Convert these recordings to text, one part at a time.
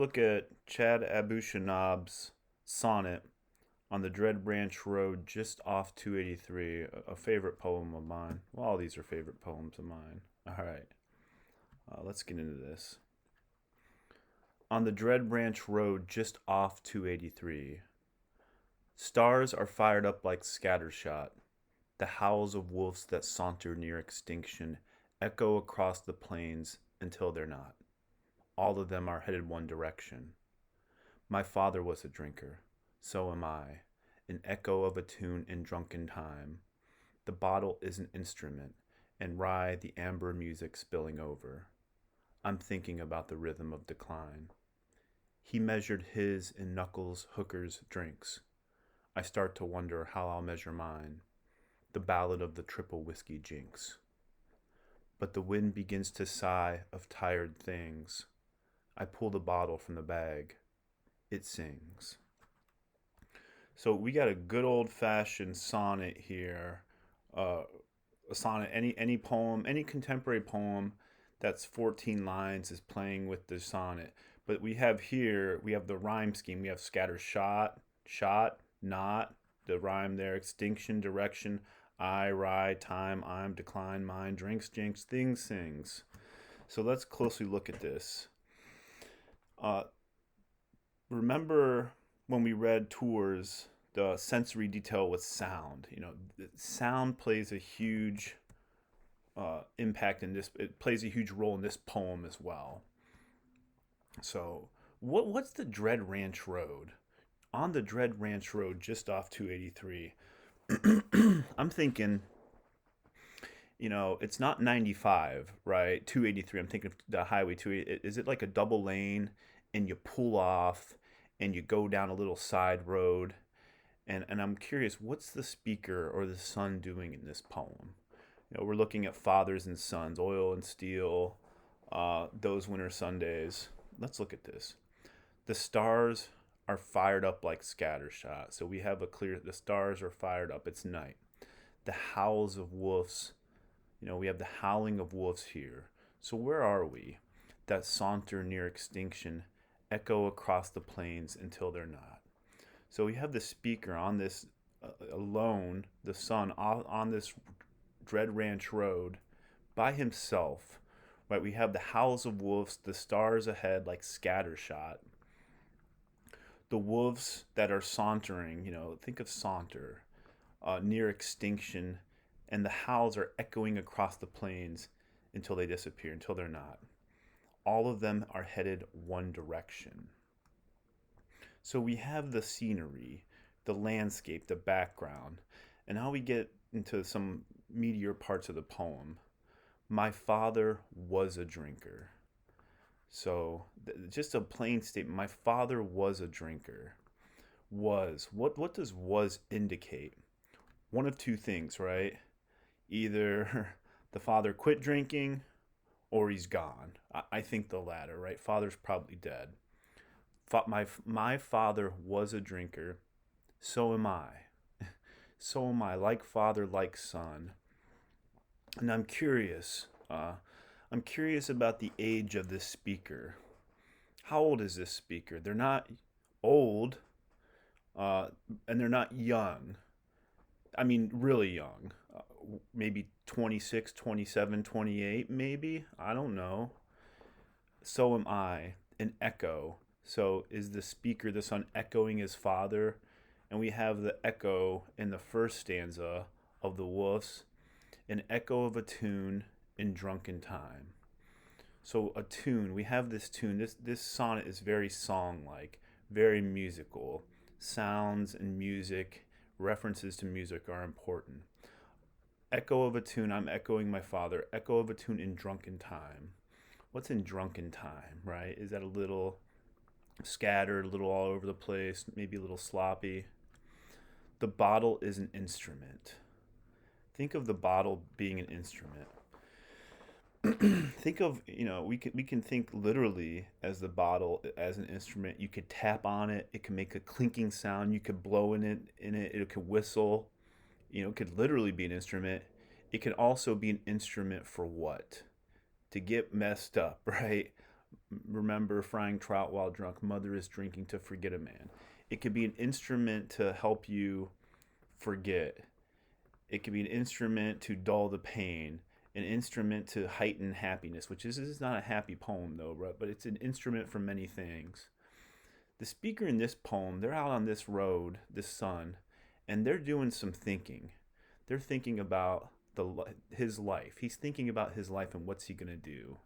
Look at Chad Abushanab's sonnet on the Dred Branch Road just off 283, a favorite poem of mine. Well, all these are favorite poems of mine. All right, let's get into this. On the Dred Branch Road just off 283, stars are fired up like scattershot. The howls of wolves that saunter near extinction echo across the plains until they're not. All of them are headed one direction. My father was a drinker. So am I. An echo of a tune in drunken time. The bottle is an instrument, and rye the amber music spilling over. I'm thinking about the rhythm of decline. He measured his in knuckles hookers' drinks. I start to wonder how I'll measure mine. The ballad of the triple whiskey jinx. But the wind begins to sigh of tired things. I pull the bottle from the bag. It sings. So we got a good old fashioned sonnet here. Uh, a sonnet, any poem, any contemporary poem that's 14 lines is playing with the sonnet. But we have the rhyme scheme. We have scatter shot, shot, not, the rhyme there, extinction, direction, I, rye, time, I'm, decline, mine, drinks, jinx, things, sings. So let's closely look at this. Uh, Remember when we read tours, the sensory detail with sound. Sound plays a huge impact in this. It plays a huge role in this poem as well. So, what's the Dred Ranch Road? On the Dred Ranch Road, just off 283, I'm thinking, it's not 95, right? 283. I'm thinking of the highway 280. Is it like a double lane and you pull off and you go down a little side road? And I'm curious, what's the speaker or the son doing in this poem? We're looking at fathers and sons, oil and steel, those winter Sundays. Let's look at this. The stars are fired up like scattershot. So we have the stars are fired up. It's night. The howls of wolves, we have the howling of wolves here. So where are we? That saunter near extinction, echo across the plains until they're not. So we have the speaker on this alone, the son on this Dred Ranch Road by himself. Right, we have the howls of wolves, the stars ahead like scattershot. The wolves that are sauntering, think of saunter, near extinction, and the howls are echoing across the plains until they disappear, until they're not. All of them are headed one direction. So we have the scenery, the landscape, the background, and now we get into some meatier parts of the poem. My father was a drinker. So just a plain statement. My father was a drinker. Was. What does was indicate? One of two things, right? Either the father quit drinking or he's gone. I think the latter, right? Father's probably dead. My father was a drinker. So am I. So am I. Like father, like son. And I'm curious. I'm curious about the age of this speaker. How old is this speaker? They're not old, uh, and they're not young. I mean, really young. Maybe 26, 27, 28, maybe. I don't know. So am I. An echo. So is the speaker, the son, echoing his father? And we have the echo in the first stanza of the Wolves, an echo of a tune in drunken time. So a tune, we have this tune. This sonnet is very song-like, very musical. Sounds and music, references to music are important. Echo of a tune, I'm echoing my father. Echo of a tune in drunken time. What's in drunken time, right? Is that a little scattered, a little all over the place, maybe a little sloppy? The bottle is an instrument. Think of the bottle being an instrument. Think of, we can think literally as the bottle as an instrument. You could tap on it, it can make a clinking sound, you could blow in it could whistle. It could literally be an instrument. It can also be an instrument for what? To get messed up, right? remember frying trout while drunk, mother is drinking to forget a man. It could be an instrument to help you forget. It could be an instrument to dull the pain, an instrument to heighten happiness, which is, this is not a happy poem though, right? But it's an instrument for many things. The speaker in this poem, they're out on this road, this sun, and they're doing some thinking. They're thinking about his life. He's thinking about his life and what's he going to do.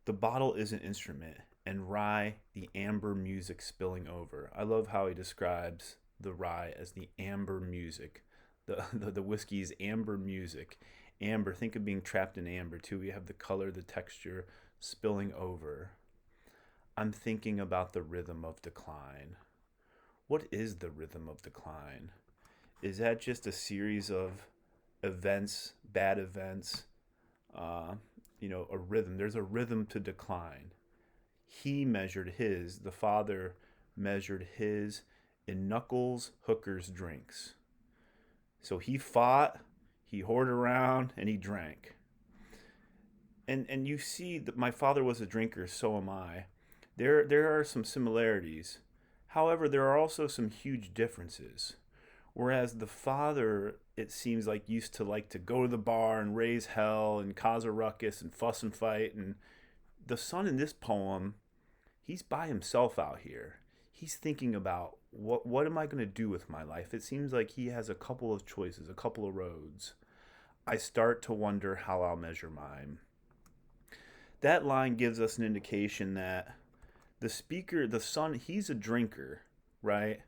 The bottle is an instrument, and rye, the amber music spilling over. I love how he describes the rye as the amber music. The whiskey is amber music. Amber, think of being trapped in amber too. We have the color, the texture spilling over. I'm thinking about the rhythm of decline. What is the rhythm of decline? Is that just a series of events, bad events? A rhythm. There's a rhythm to decline. He measured his, the father measured his in knuckles, hookers, drinks. So he fought, he whored around, and he drank. And you see that my father was a drinker, so am I. There are some similarities. However, there are also some huge differences. Whereas the father, it seems like, used to like to go to the bar and raise hell and cause a ruckus and fuss and fight. And the son in this poem, he's by himself out here. He's thinking about what am I going to do with my life? It seems like he has a couple of choices, a couple of roads. I start to wonder how I'll measure mine. That line gives us an indication that the speaker, the son, he's a drinker, right?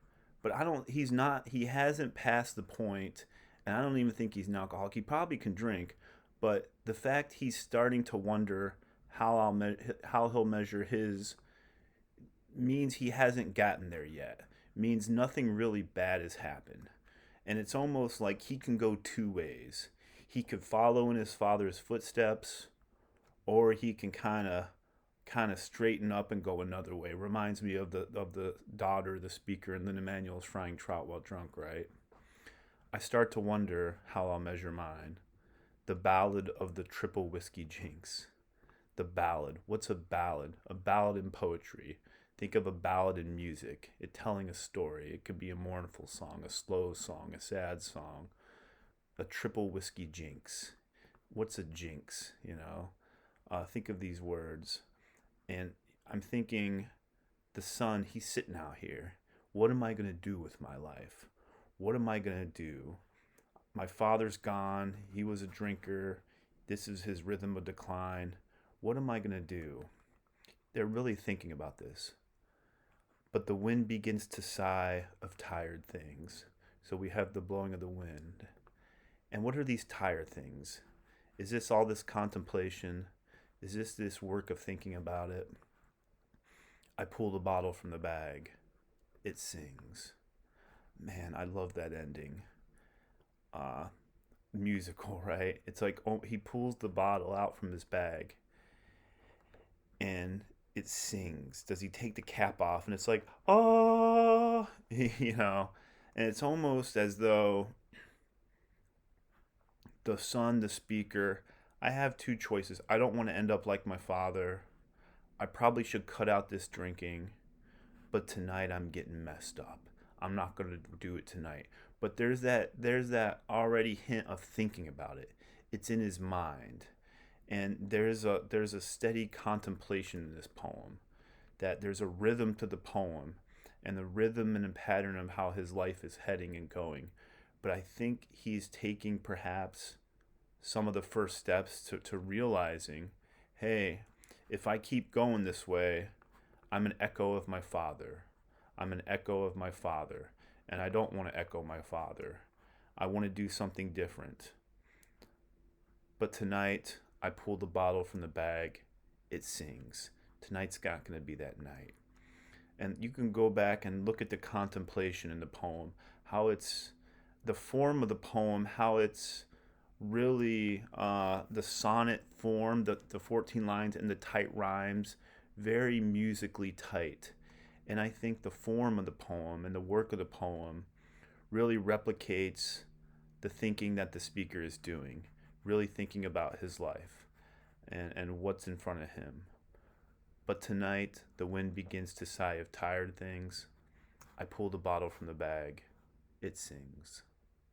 But he hasn't passed the point, and I don't even think he's an alcoholic. He probably can drink, but the fact he's starting to wonder how he'll measure his means he hasn't gotten there yet. Means nothing really bad has happened. And it's almost like he can go two ways. He could follow in his father's footsteps, or he can kind of straighten up and go another way. Reminds me of the daughter, the speaker, and Lynn Emanuel's frying trout while drunk, right? I start to wonder how I'll measure mine. The ballad of the triple whiskey jinx. The ballad. What's a ballad? A ballad in poetry. Think of a ballad in music. It telling a story. It could be a mournful song, a slow song, a sad song. A triple whiskey jinx. What's a jinx? Think of these words. And I'm thinking, the son, he's sitting out here. What am I going to do with my life? What am I going to do? My father's gone. He was a drinker. This is his rhythm of decline. What am I going to do? They're really thinking about this. But the wind begins to sigh of tired things. So we have the blowing of the wind. And what are these tired things? Is this all this contemplation? Is this work of thinking about it? I pull the bottle from the bag. It sings. Man, I love that ending. Musical, right? It's like, he pulls the bottle out from his bag and it sings. Does he take the cap off? And it's like, oh, and it's almost as though the son, the speaker, I have two choices. I don't want to end up like my father. I probably should cut out this drinking, but tonight I'm getting messed up. I'm not going to do it tonight. But there's that already hint of thinking about it. It's in his mind. And there's a steady contemplation in this poem, that there's a rhythm to the poem, and the rhythm and the pattern of how his life is heading and going. But I think he's taking perhaps some of the first steps to realizing, hey, if I keep going this way, I'm an echo of my father. I'm an echo of my father. And I don't want to echo my father. I want to do something different. But tonight, I pull the bottle from the bag. It sings. Tonight's not going to be that night. And you can go back and look at the contemplation in the poem, how it's the form of the poem, how it's really the sonnet form, the 14 lines and the tight rhymes, very musically tight. And I think the form of the poem and the work of the poem really replicates the thinking that the speaker is doing, really thinking about his life and what's in front of him. But tonight the wind begins to sigh of tired things. I pull the bottle from the bag. It sings.